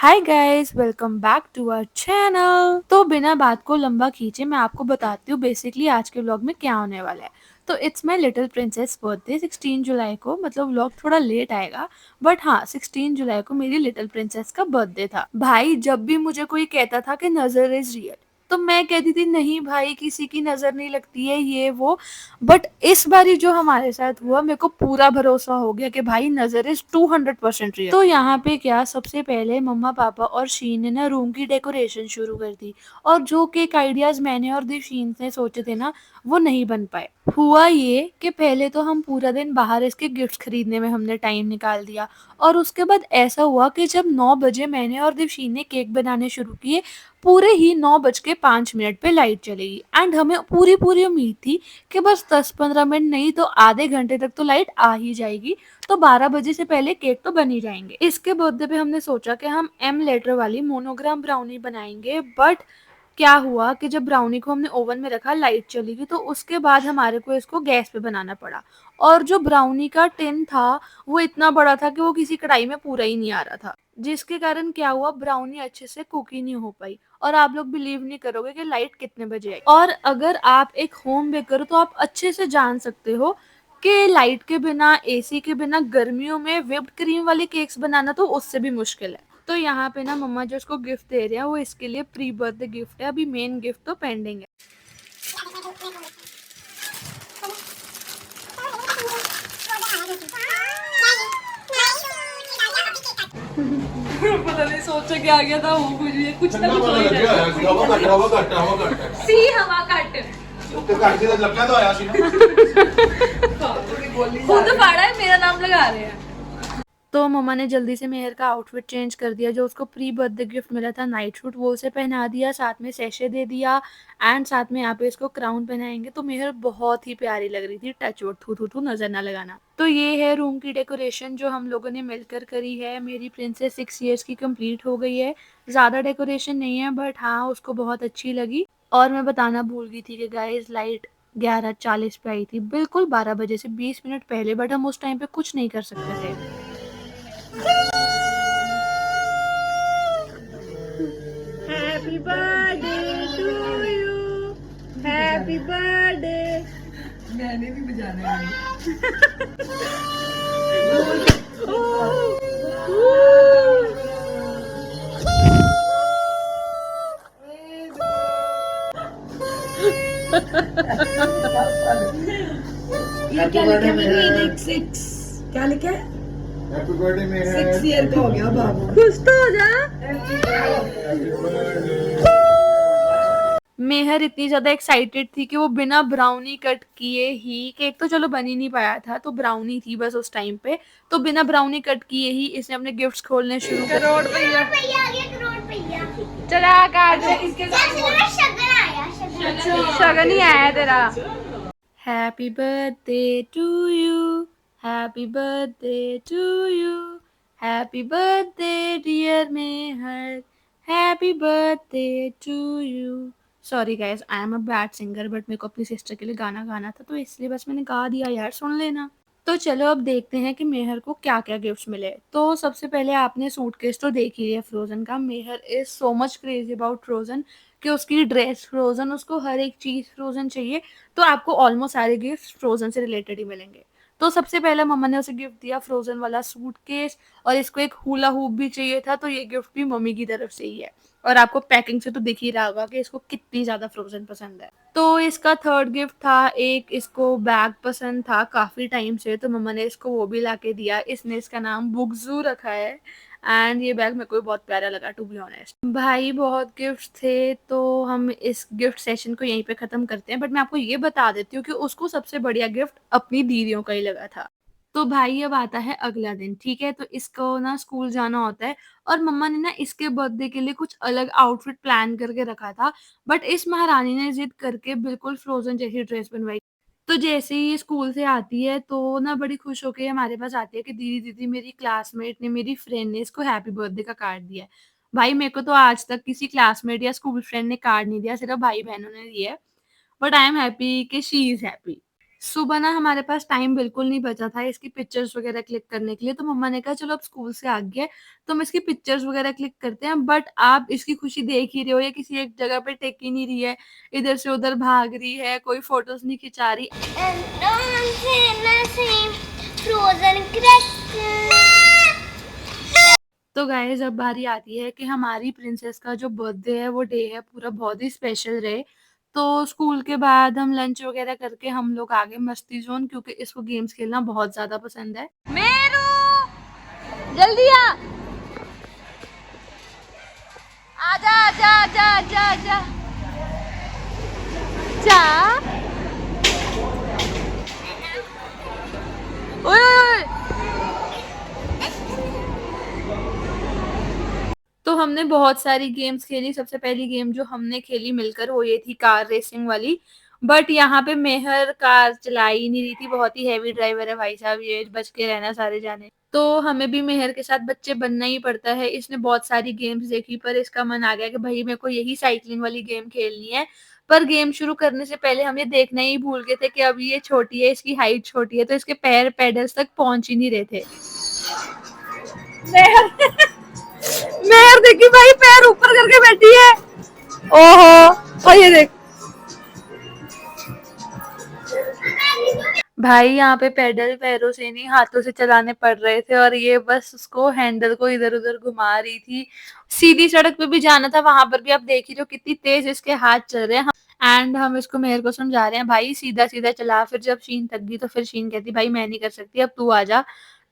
Hi guys, welcome back to our channel. तो बिना बात को लंबा खींचे मैं आपको बताती हूँ बेसिकली आज के व्लॉग में क्या होने वाला है। तो it's my little princess birthday 16 जुलाई को, मतलब व्लॉग थोड़ा लेट आएगा बट हाँ 16 जुलाई को मेरी लिटिल प्रिंसेस का बर्थडे था। भाई जब भी मुझे कोई कहता था कि नजर इज रियल तो मैं कहती थी नहीं भाई किसी की नजर नहीं लगती है ये वो। बट इस बारी जो हमारे साथ हुआ मेरे को पूरा भरोसा हो गया कि भाई नजर इज 200% रियल। तो यहाँ पे क्या सबसे पहले मम्मा पापा और शीन ने ना रूम की डेकोरेशन शुरू कर दी। और जो केक आइडियाज मैंने और दी शीन ने सोचे थे ना वो नहीं बन पाए। हुआ ये कि पहले तो हम पूरा दिन बाहर इसके गिफ्ट खरीदने में हमने टाइम निकाल दिया। और उसके बाद ऐसा हुआ कि जब 9 बजे मैंने और दिवशीन ने केक बनाने शुरू किए, पूरे ही 9:05 पे लाइट चलेगी एंड हमें पूरी पूरी उम्मीद थी कि बस 10-15 मिनट नहीं तो आधे घंटे तक तो लाइट आ ही जाएगी। तो 12 बजे से पहले केक तो बन ही जाएंगे। इसके बर्थडे पे हमने सोचा कि हम एम लेटर वाली मोनोग्राम ब्राउनी बनाएंगे। बट क्या हुआ कि जब ब्राउनी को हमने ओवन में रखा लाइट चली गई तो उसके बाद हमारे को इसको गैस पे बनाना पड़ा। और जो ब्राउनी का टिन था वो इतना बड़ा था कि वो किसी कढ़ाई में पूरा ही नहीं आ रहा था, जिसके कारण क्या हुआ ब्राउनी अच्छे से कुक ही नहीं हो पाई। और आप लोग बिलीव नहीं करोगे कि लाइट कितने बजे आई। और अगर आप एक होम बेकर हो तो आप अच्छे से जान सकते हो कि लाइट के बिना एसी के बिना गर्मियों में व्हिप्ड क्रीम वाले केक्स बनाना तो उससे भी मुश्किल है। तो यहाँ पे ना मम्मा जो उसको गिफ्ट दे रहे हैं वो इसके लिए प्री बर्थडे गिफ्ट है, अभी मेन गिफ्ट तो पेंडिंग है। पता नहीं सोचा क्या आ गया था वो कुछ ना कुछ हो ही जाएगा। हवा घट सी हवा कट ਤੇ ਘੱਟ ਕੇ ਤਾਂ ਲੱਗਿਆ ਤਾਂ ਆਇਆ ਸੀ ਨਾ खुद फाड़ा है, मेरा नाम लगा रहे हैं। तो मम्मा ने जल्दी से मेहर का आउटफिट चेंज कर दिया, जो उसको प्री बर्थडे गिफ्ट मिला था नाइट सूट वो उसे पहना दिया, साथ में सैशे दे दिया एंड साथ में यहाँ पे इसको क्राउन पहनाएंगे। तो मेहर बहुत ही प्यारी लग रही थी, टच वुड थू थू थू नजर ना लगाना। तो ये है रूम की डेकोरेशन जो हम लोगों ने मिलकर करी है। मेरी प्रिंसेस 6 इयर्स की कंप्लीट हो गई है। ज़्यादा डेकोरेशन नहीं है बट हाँ उसको बहुत अच्छी लगी। और मैं बताना भूल गई थी कि गाइस लाइट 11:40 पे आई थी, बिल्कुल 12 बजे से 20 मिनट पहले, बट हम उस टाइम पे कुछ नहीं कर सकते थे। Happy birthday to you. Happy birthday. मैंने भी बजाना है। ये क्या लिखा है मेरे 6 क्या लिखा है? हैप्पी बर्थडे में 6 ईयर का हो गया बाबू। खुश तो हो जा। हैप्पी बर्थडे मेहर इतनी ज्यादा एक्साइटेड थी कि वो बिना ब्राउनी कट किए ही, केक तो चलो बन ही नहीं पाया था तो ब्राउनी थी बस उस टाइम पे, तो बिना ब्राउनी कट किए ही इसने अपने गिफ्ट्स खोलने शुरू कर। करोड़ भैया चला काट इसके शगन ही आया तेरा। Happy birthday to you, happy birthday to you, happy birthday dear Mehar, happy birthday to you. Sorry guys I am a bad singer but मेरे को अपनी सिस्टर के लिए गाना गाना था तो इसलिए बस मैंने गा दिया यार, सुन लेना। तो चलो अब देखते हैं कि मेहर को क्या क्या गिफ्ट्स मिले। तो सबसे पहले आपने सूटकेस तो देख ही लिया फ्रोजन का। Mehar is so much crazy about Frozen कि उसकी ड्रेस फ्रोजन, उसको हर एक चीज फ्रोजन चाहिए। तो आपको ऑलमोस्ट सारे गिफ्ट फ्रोजन से रिलेटेड ही मिलेंगे। तो सबसे पहले मम्मा ने उसे गिफ्ट दिया फ्रोजन वाला सूटकेस, और इसको एक हुला हुप भी चाहिए था तो ये गिफ्ट भी मम्मी की तरफ से ही है। और आपको पैकिंग से तो दिख ही रहा होगा कि इसको कितनी ज्यादा फ्रोजन पसंद है। तो इसका थर्ड गिफ्ट था, एक इसको बैग पसंद था काफी टाइम से तो मम्मा ने इसको वो भी लाके दिया। इसने इसका नाम बुगजू रखा है एंड ये बैग मेरे को भी बहुत प्यारा लगा टू बी ऑनेस्ट। भाई बहुत गिफ्ट थे तो हम इस गिफ्ट सेशन को यहीं पे खत्म करते हैं, बट मैं आपको ये बता देती हूँ कि उसको सबसे बढ़िया गिफ्ट अपनी दीदियों का ही लगा था। तो भाई अब आता है अगला दिन, ठीक है, तो इसको ना स्कूल जाना होता है। और मम्मा ने ना इसके बर्थडे के लिए कुछ अलग आउटफिट प्लान करके रखा था, बट इस महारानी ने जिद करके बिल्कुल फ्रोजन जैसी ड्रेस बनवाई। तो जैसे ही ये स्कूल से आती है तो ना बड़ी खुश होके हमारे पास आती है कि दीदी दीदी मेरी क्लासमेट ने, मेरी फ्रेंड ने इसको हैप्पी बर्थडे का कार्ड दिया है। भाई मेरे को तो आज तक किसी क्लासमेट या स्कूल फ्रेंड ने कार्ड नहीं दिया, सिर्फ भाई बहनों ने दिया है। बट आई एम हैप्पी कि शी इज हैप्पी। सुबह ना हमारे पास टाइम बिल्कुल नहीं बचा था इसकी पिक्चर्स वगैरह क्लिक करने के लिए, तो मम्मा ने कहा चलो अब स्कूल से आ गया है, तो हम इसकी पिक्चर्स वगैरह क्लिक करते हैं। बट आप इसकी खुशी देख ही रहे हो, ये किसी एक जगह पे टिक ही नहीं रही है, इधर से उधर भाग रही है, कोई फोटोज नहीं खिंचा रही। Frozen cracker. तो गाइस अब बारी आती है कि हमारी प्रिंसेस का जो बर्थडे है वो डे है पूरा बहुत ही स्पेशल रहे। तो स्कूल के बाद हम लंच वगैरह करके हम लोग आ गए मस्ती जोन, क्योंकि इसको गेम्स खेलना बहुत ज्यादा पसंद है। मेरू जल्दी आ, आजा आजा आजा आजा आजा जा। ओए ओए ओए। तो हमने बहुत सारी गेम्स खेली। सबसे पहली गेम जो हमने खेली मिलकर वो ये थी कार रेसिंग वाली। बट यहाँ पे मेहर कार चला ही नहीं रही थी, बहुत ही हैवी ड्राइवर है भाई साहब, ये बच के रहना सारे जाने। तो हमें भी मेहर के साथ बच्चे बनना ही पड़ता है। इसने बहुत सारी गेम्स देखी पर इसका मन आ गया कि भाई मेरे को यही साइकिलिंग वाली गेम खेलनी है। पर गेम शुरू करने से पहले हम ये देखना ही भूल गए थे कि अभी ये छोटी है, इसकी हाइट छोटी है, तो इसके पैर पेडल्स तक पहुंच ही नहीं रहे थे। मेहर मेहर देखी भाई, पैर ऊपर करके बैठी है। ओहो, और ये देख भाई, यहाँ पे पेडल पैरों से नहीं हाथों से चलाने पड़ रहे थे और ये बस उसको हैंडल को इधर उधर घुमा रही थी। सीधी सड़क पे भी जाना था, वहां पर भी आप देख ही रहे हो कितनी तेज इसके हाथ चल रहे हैं। एंड हम इसको मेहर को समझा रहे हैं भाई सीधा सीधा चला। फिर जब शीन थक गई तो फिर शीन कहती भाई मैं नहीं कर सकती, अब तू आ जा।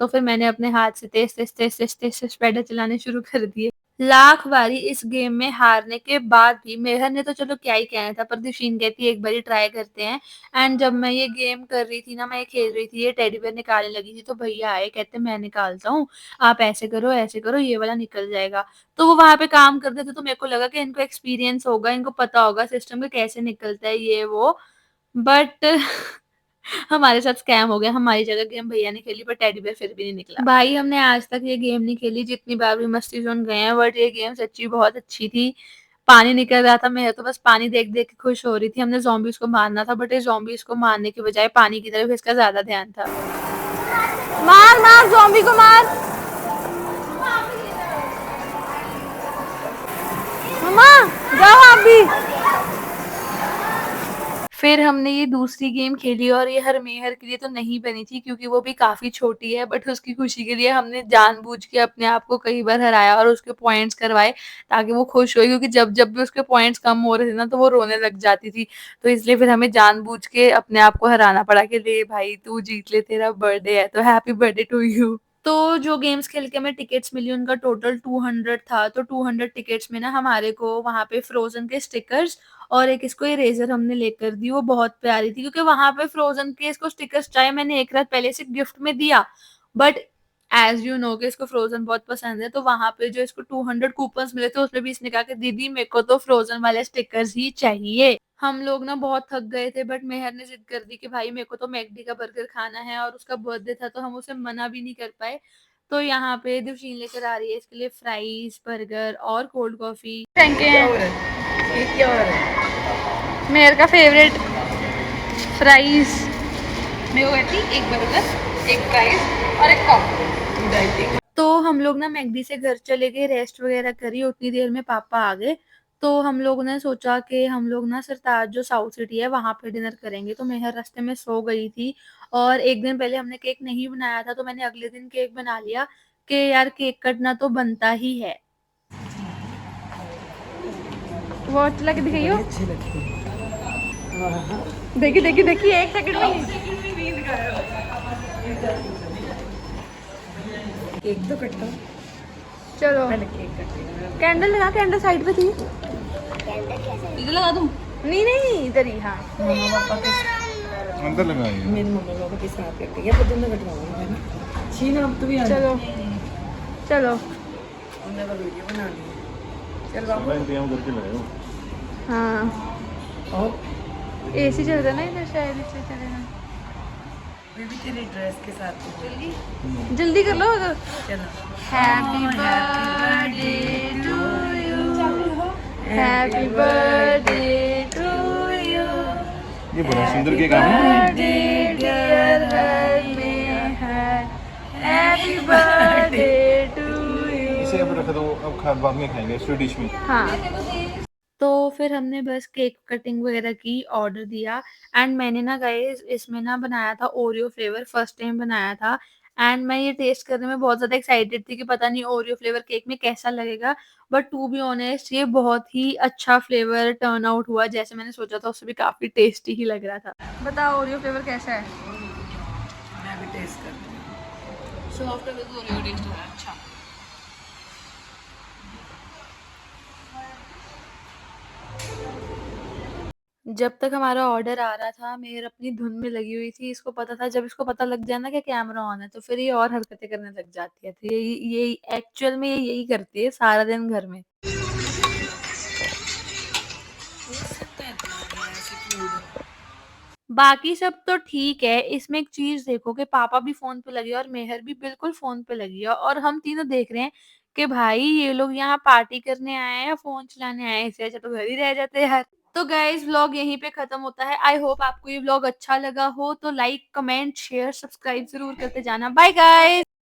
तो फिर मैंने अपने हाथ से तेज तेज तेज तेज तेज तेज पैडल चलाने शुरू कर दिए। लाख बारी इस गेम में हारने के बाद भी मेहर ने तो चलो क्या ही कहना था, पर दिशीन कहती एक बारी ट्राई करते हैं। एंड जब मैं ये गेम कर रही थी ना, मैं खेल रही थी, ये टेडी बेयर निकालने लगी थी, तो भैया आए कहते मैं निकालता हूँ, आप ऐसे करो ये वाला निकल जाएगा। तो वो वहां पे काम करते थे, तो मेरे को लगा कि इनको एक्सपीरियंस होगा, इनको पता होगा सिस्टम के कैसे निकलता है ये वो। बट हमारे साथ स्कैम हो गया। हमारी जगह गेम भैया ने खेली पर टेडी बेयर फिर भी नहीं निकला। भाई हमने आज तक ये गेम नहीं खेली जितनी बार भी मस्ती जोन गए हैं, बट ये गेम सच्ची बहुत अच्छी थी। पानी निकल रहा था, मैं तो बस पानी देख देख के खुश हो रही थी। हमने ज़ॉम्बीज़ को मारना था, बट ये ज़ॉम्बीज़ को मारने के बजाय पानी की तरफ इसका ज़्यादा ध्यान था। मार मार ज़ॉम्बी को मार। मम्मा जाओ आप भी। फिर हमने ये दूसरी गेम खेली और ये हरमेहर के लिए तो नहीं बनी थी क्योंकि वो भी काफ़ी छोटी है, बट उसकी खुशी के लिए हमने जानबूझ के अपने आप को कई बार हराया और उसके पॉइंट्स करवाए ताकि वो खुश हो, क्योंकि जब जब भी उसके पॉइंट्स कम हो रहे थे ना तो वो रोने लग जाती थी। तो इसलिए फिर हमें जानबूझ के अपने आप को हराना पड़ा कि ले भाई तू जीत ले, तेरा बर्थडे है तो हैप्पी बर्थडे टू यू। तो जो गेम्स खेल के हमें टिकट्स मिली उनका टोटल 200 था। तो 200 टिकट्स में ना हमारे को वहाँ पे फ्रोजन के स्टिकर्स और एक इसको इरेजर हमने लेकर दी। वो बहुत प्यारी थी क्योंकि वहाँ पे फ्रोजन के इसको स्टिकर्स चाहे मैंने एक रात पहले से गिफ्ट में दिया, बट एज यू नो कि इसको फ्रोजन बहुत पसंद है। तो वहाँ पे जो इसको 200 कूपन्स मिले थे उसमें भी इसने कहा कि दीदी मेरे को तो फ्रोजन वाले स्टिकर्स ही चाहिए। हम लोग ना बहुत थक गए थे, बट मेहर ने जिद कर दी कि भाई मेरे को तो मैकडी का बर्गर खाना है और उसका बर्थडे था तो हम उसे मना भी नहीं कर पाए। तो यहाँ पे दिवशीन लेकर आ रही है इसके लिए फ्राइज, बर्गर और cold coffee. Thank you. Mehar का फेवरेट फ्राइज, मेरे को कहती एक बर्गर, एक फ्राइज और एक कॉफी। तो हम लोग ना मैकडी से घर चले गए, रेस्ट वगैरह करी। उतनी देर में पापा आ गए, तो हम लोग ने सोचा कि हम लोग ना सरताज जो साउथ सिटी है वहाँ पे डिनर करेंगे। तो मेहर रास्ते में सो गई थी और एक दिन पहले हमने केक नहीं बनाया था, तो मैंने अगले दिन केक बना लिया कि यार केक कटना तो बनता ही है। वॉच लगा के दिखाइयो। देखिए देखिए देखिए, एक सेकंड में केक तो कटता। चलो पहले केक कटेगा। कैंडल लगा, कैंडल साइड पे थी। इधर लगा दूं? नहीं नहीं इधर ही। हाँ मम्मा पापा के अंदर लगाइए। मेरे मम्मा पापा के साथ करके या तो तुमने कटवाऊंगा है ना। छीन अब तू भी आ जा। चलो चलो। उन्होंने तो वीडियो बना ली। चल बाबू। इंतजाम करके लाए। हाँ और एसी चल रहा है ना इधर, शायद इससे चलेगा। बेबी तेरी ड्रेस के साथ जल्दी जल्दी कर लो। चलो। Happy birthday to you, happy birthday to you, ये बड़ा सुंदर केक है। बर्थडे हैप्पी बर्थडे टू इसे यू। अब रख दो, अब खा बाद में खाएंगे स्वीट डिश में। हाँ, तो फिर हमने बस केक कटिंग वगैरह की, ऑर्डर दिया एंड मैंने ना गाइस इसमें ना बनाया था ओरियो फ्लेवर, फर्स्ट टाइम बनाया था एंड मैं ये टेस्ट करने में बहुत ज़्यादा एक्साइटेड थी कि पता नहीं ओरियो फ्लेवर केक में कैसा लगेगा, बट टू बी ऑनेस्ट ये बहुत ही अच्छा फ्लेवर टर्न आउट हुआ, जैसे मैंने सोचा था उससे भी काफ़ी टेस्टी ही लग रहा था। बताओ ओरियो फ्लेवर कैसा है? मैं भी टेस्ट करती हूँ। सॉफ्ट है, ओरियो टेस्ट है अच्छा। जब तक हमारा ऑर्डर आ रहा था, मेहर अपनी धुन में लगी हुई थी। इसको पता था जब इसको पता लग जाए ना कि कैमरा ऑन है, तो फिर ये और हरकतें करने लग जाती है। तो यही एक्चुअल में ये यही करती है सारा दिन घर में। बाकी सब तो ठीक है, इसमें एक चीज़ देखो कि पापा भी फ़ोन पे लगे हैं और मेहर भी बिल्कुल फ़ोन पे लगी है और हम तीनों देख रहे हैं कि भाई ये लोग यहाँ पार्टी करने आए हैं या फ़ोन चलाने आए हैं, इससे अच्छा तो घर ही रह जाते यार। तो गाइज़ व्लॉग यहीं पे ख़त्म होता है। आई होप आपको ये व्लॉग अच्छा लगा हो, तो लाइक, कमेंट, शेयर, सब्सक्राइब ज़रूर करते जाना। Bye guys.